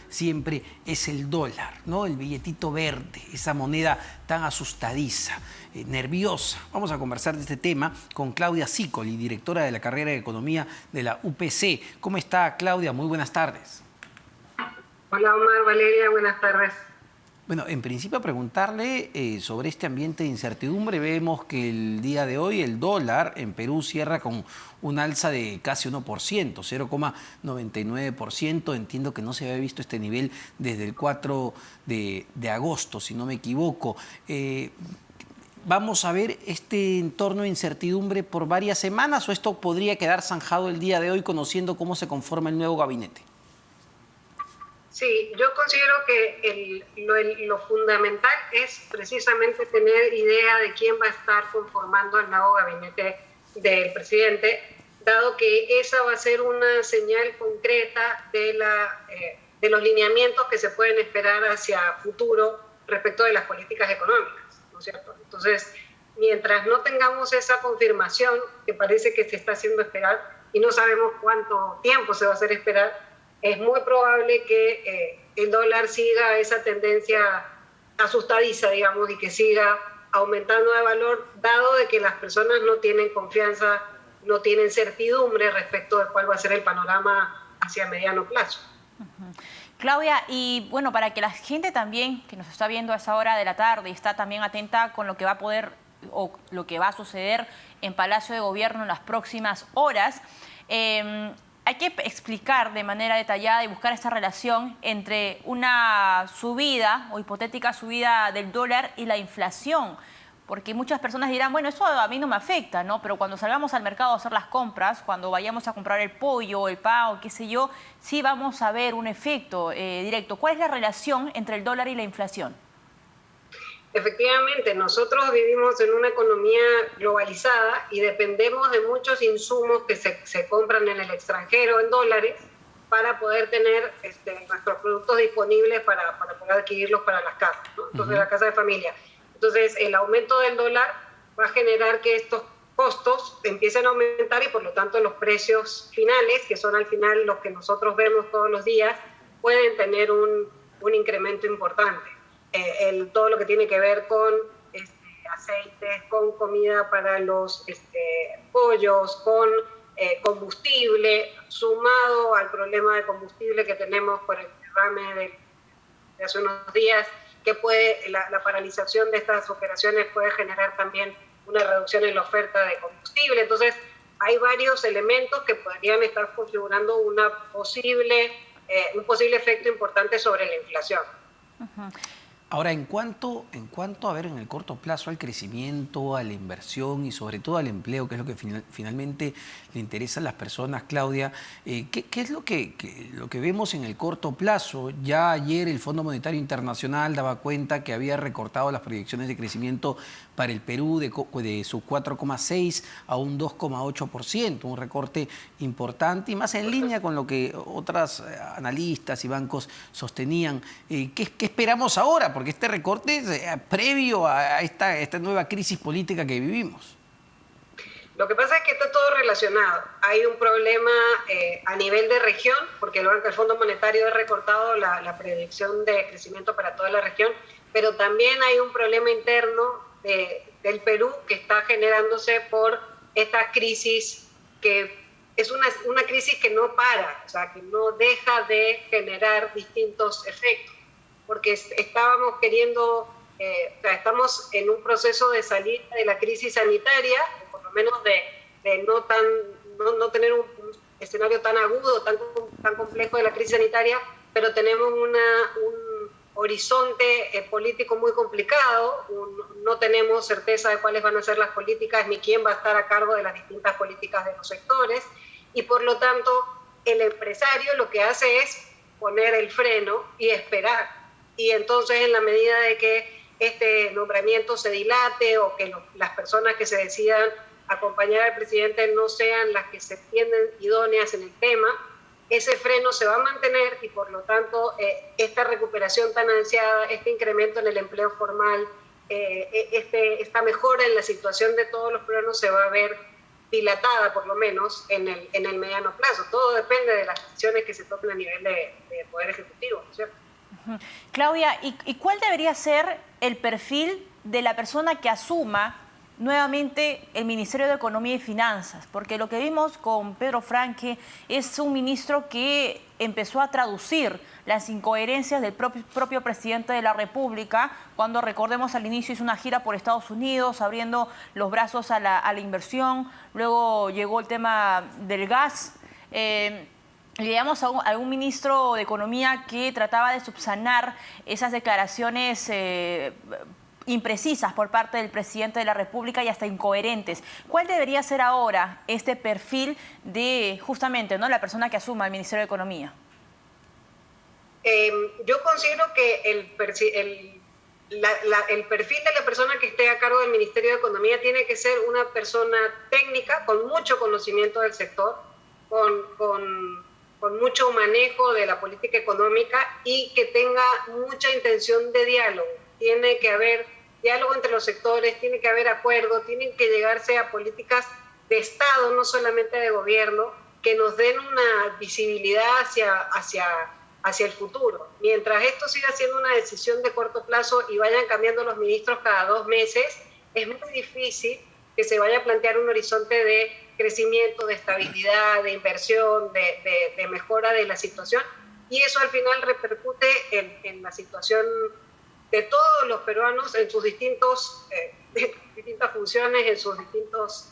Siempre es el dólar, ¿no? El billetito verde, esa moneda tan asustadiza, nerviosa. Vamos a conversar de este tema con Claudia Sicoli, directora de la carrera de Economía de la UPC. ¿Cómo está, Claudia? Muy buenas tardes. Hola, Omar, Valeria, buenas tardes. Bueno, en principio preguntarle sobre este ambiente de incertidumbre. Vemos que el día de hoy el dólar en Perú cierra con un alza de casi 1%, 0,99%. Entiendo que no se había visto este nivel desde el 4 de agosto, si no me equivoco. ¿Vamos a ver este entorno de incertidumbre por varias semanas o esto podría quedar zanjado el día de hoy conociendo cómo se conforma el nuevo gabinete? Sí, yo considero que lo fundamental es precisamente tener idea de quién va a estar conformando el nuevo gabinete del presidente, dado que esa va a ser una señal concreta de los lineamientos que se pueden esperar hacia futuro respecto de las políticas económicas, ¿no es cierto? Entonces, mientras no tengamos esa confirmación, que parece que se está haciendo esperar, y no sabemos cuánto tiempo se va a hacer esperar, es muy probable que el dólar siga esa tendencia asustadiza, digamos, y que siga aumentando de valor, dado de que las personas no tienen confianza, no tienen certidumbre respecto de cuál va a ser el panorama hacia mediano plazo. Claudia, y bueno, para que la gente también que nos está viendo a esa hora de la tarde y está también atenta con lo que va a poder o lo que va a suceder en Palacio de Gobierno en las próximas horas, hay que explicar de manera detallada y buscar esta relación entre una subida o hipotética subida del dólar y la inflación. Porque muchas personas dirán, bueno, eso a mí no me afecta, ¿no? Pero cuando salgamos al mercado a hacer las compras, cuando vayamos a comprar el pollo, el pan o qué sé yo, sí vamos a ver un efecto directo. ¿Cuál es la relación entre el dólar y la inflación? Efectivamente, nosotros vivimos en una economía globalizada y dependemos de muchos insumos que se compran en el extranjero en dólares para poder tener nuestros productos disponibles para poder adquirirlos para las casas, ¿no? Entonces, la casa de familia. Entonces, el aumento del dólar va a generar que estos costos empiecen a aumentar y por lo tanto los precios finales, que son al final los que nosotros vemos todos los días, pueden tener un incremento importante. Todo lo que tiene que ver con aceites, con comida para los pollos, con combustible, sumado al problema de combustible que tenemos por el derrame de hace unos días, que la paralización de estas operaciones puede generar también una reducción en la oferta de combustible. Entonces, hay varios elementos que podrían estar configurando un posible efecto importante sobre la inflación. Ahora, en cuanto a ver en el corto plazo al crecimiento, a la inversión y sobre todo al empleo, que es lo que finalmente le interesa a las personas, Claudia, ¿qué es lo que vemos en el corto plazo? Ya ayer el Fondo Monetario Internacional daba cuenta que había recortado las proyecciones de crecimiento para el Perú de su 4,6 a un 2,8%, un recorte importante y más en línea con lo que otras analistas y bancos sostenían. ¿Qué esperamos ahora? Porque este recorte es previo a esta nueva crisis política que vivimos. Lo que pasa es que está todo relacionado. Hay un problema a nivel de región, porque el Fondo Monetario ha recortado la predicción de crecimiento para toda la región, pero también hay un problema interno del Perú que está generándose por esta crisis, que es una crisis que no para, o sea, que no deja de generar distintos efectos, porque estamos en un proceso de salida de la crisis sanitaria, por lo menos de no tener un escenario tan agudo, tan complejo de la crisis sanitaria, pero tenemos un horizonte político muy complicado, no tenemos certeza de cuáles van a ser las políticas ni quién va a estar a cargo de las distintas políticas de los sectores, y por lo tanto el empresario lo que hace es poner el freno y esperar. Y entonces, en la medida de que este nombramiento se dilate o que las personas que se decidan acompañar al presidente no sean las que se entienden idóneas en el tema, ese freno se va a mantener y por lo tanto esta recuperación tan ansiada, este incremento en el empleo formal, esta mejora en la situación de todos los peruanos se va a ver dilatada, por lo menos, en el mediano plazo. Todo depende de las decisiones que se tomen a nivel de Poder Ejecutivo, ¿no es cierto? Claudia, ¿y cuál debería ser el perfil de la persona que asuma nuevamente el Ministerio de Economía y Finanzas? Porque lo que vimos con Pedro Franque es un ministro que empezó a traducir las incoherencias del propio presidente de la República, cuando, recordemos, al inicio hizo una gira por Estados Unidos, abriendo los brazos a la inversión. Luego llegó el tema del gas. Llegamos a un ministro de Economía que trataba de subsanar esas declaraciones imprecisas por parte del presidente de la República y hasta incoherentes. ¿Cuál debería ser ahora este perfil de, justamente, ¿no?, la persona que asuma el Ministerio de Economía? Yo considero que el perfil de la persona que esté a cargo del Ministerio de Economía tiene que ser una persona técnica, con mucho conocimiento del sector, con mucho manejo de la política económica y que tenga mucha intención de diálogo. Tiene que haber diálogo entre los sectores, tiene que haber acuerdo, tienen que llegarse a políticas de Estado, no solamente de gobierno, que nos den una visibilidad hacia el futuro. Mientras esto siga siendo una decisión de corto plazo y vayan cambiando los ministros cada 2 meses, es muy difícil que se vaya a plantear un horizonte de crecimiento, de estabilidad, de inversión, de mejora de la situación, y eso al final repercute en la situación de todos los peruanos en sus distintas funciones, en sus distintos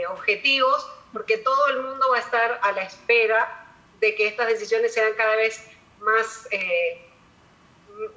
objetivos, porque todo el mundo va a estar a la espera de que estas decisiones sean cada vez más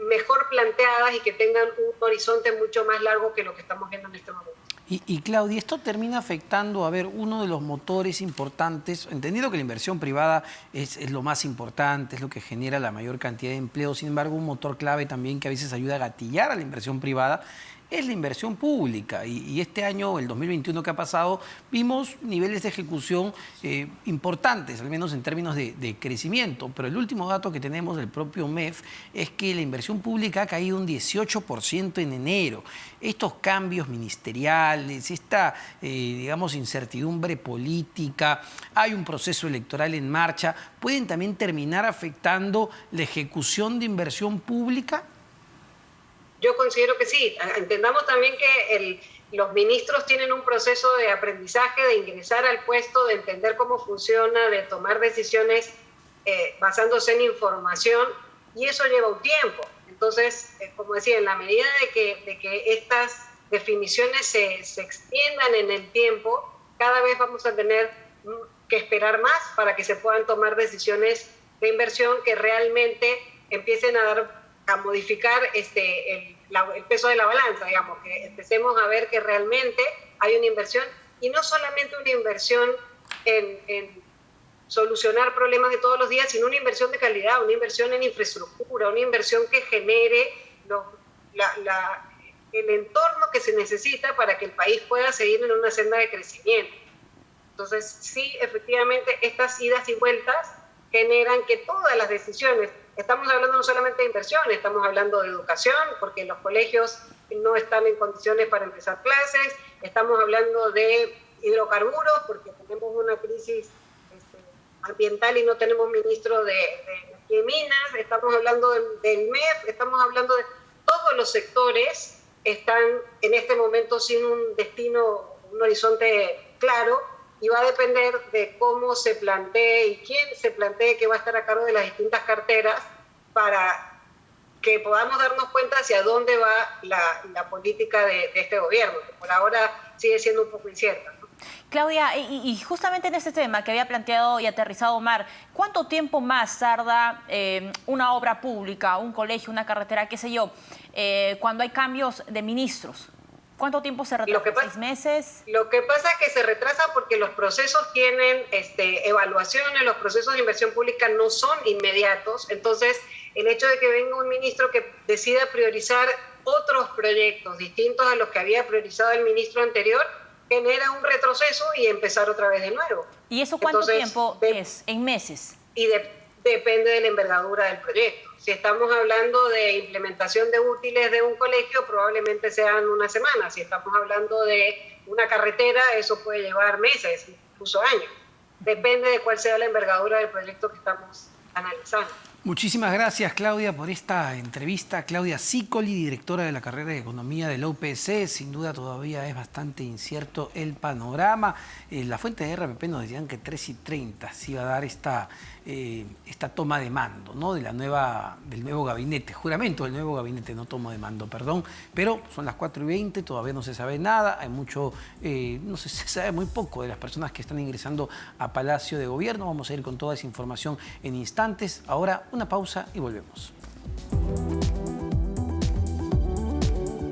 mejor planteadas y que tengan un horizonte mucho más largo que lo que estamos viendo en este momento. Y Claudia, esto termina afectando, a ver, uno de los motores importantes, entendiendo que la inversión privada es lo más importante, es lo que genera la mayor cantidad de empleo. Sin embargo, un motor clave también que a veces ayuda a gatillar a la inversión privada es la inversión pública. Y este año, el 2021 que ha pasado, vimos niveles de ejecución importantes, al menos en términos de crecimiento. Pero el último dato que tenemos del propio MEF es que la inversión pública ha caído un 18% en enero. Estos cambios ministeriales, esta, digamos, incertidumbre política, hay un proceso electoral en marcha, ¿pueden también terminar afectando la ejecución de inversión pública? Yo considero que sí. Entendamos también que los ministros tienen un proceso de aprendizaje, de ingresar al puesto, de entender cómo funciona, de tomar decisiones basándose en información, y eso lleva un tiempo. Entonces, como decía, en la medida de que estas definiciones se extiendan en el tiempo, cada vez vamos a tener que esperar más para que se puedan tomar decisiones de inversión que realmente empiecen a modificar el peso de la balanza, digamos, que empecemos a ver que realmente hay una inversión, y no solamente una inversión en solucionar problemas de todos los días, sino una inversión de calidad, una inversión en infraestructura, una inversión que genere el entorno que se necesita para que el país pueda seguir en una senda de crecimiento. Entonces, sí, efectivamente, estas idas y vueltas generan que todas las decisiones, estamos hablando no solamente de inversión, estamos hablando de educación, porque los colegios no están en condiciones para empezar clases, estamos hablando de hidrocarburos, porque tenemos una crisis ambiental y no tenemos ministro de minas, estamos hablando del MEF, estamos hablando de todos los sectores están en este momento sin un destino, un horizonte claro, y va a depender de cómo se plantee y quién se plantee que va a estar a cargo de las distintas carteras para que podamos darnos cuenta hacia dónde va la política de este gobierno, que por ahora sigue siendo un poco incierta, ¿no? Claudia, y justamente en este tema que había planteado y aterrizado Omar, ¿cuánto tiempo más tarda una obra pública, un colegio, una carretera, qué sé yo, cuando hay cambios de ministros? ¿Cuánto tiempo se retrasa? ¿6 meses? Lo que pasa es que se retrasa porque los procesos tienen evaluaciones, los procesos de inversión pública no son inmediatos. Entonces, el hecho de que venga un ministro que decida priorizar otros proyectos distintos a los que había priorizado el ministro anterior, genera un retroceso y empezar otra vez de nuevo. ¿Y eso cuánto tiempo es? ¿En meses? Y depende de la envergadura del proyecto. Si estamos hablando de implementación de útiles de un colegio, probablemente sean una semana. Si estamos hablando de una carretera, eso puede llevar meses, incluso años. Depende de cuál sea la envergadura del proyecto que estamos analizando. Muchísimas gracias, Claudia, por esta entrevista. Claudia Sicoli, directora de la carrera de Economía del UPC. Sin duda todavía es bastante incierto el panorama. Las fuentes de RPP nos decían que 3:30 se iba a dar esta toma de mando, ¿no? del nuevo gabinete, juramento del nuevo gabinete, no toma de mando, perdón. Pero son las 4:20, todavía no se sabe nada. Hay mucho, no sé, se sabe muy poco de las personas que están ingresando a Palacio de Gobierno. Vamos a ir con toda esa información en instantes. Ahora una pausa y volvemos.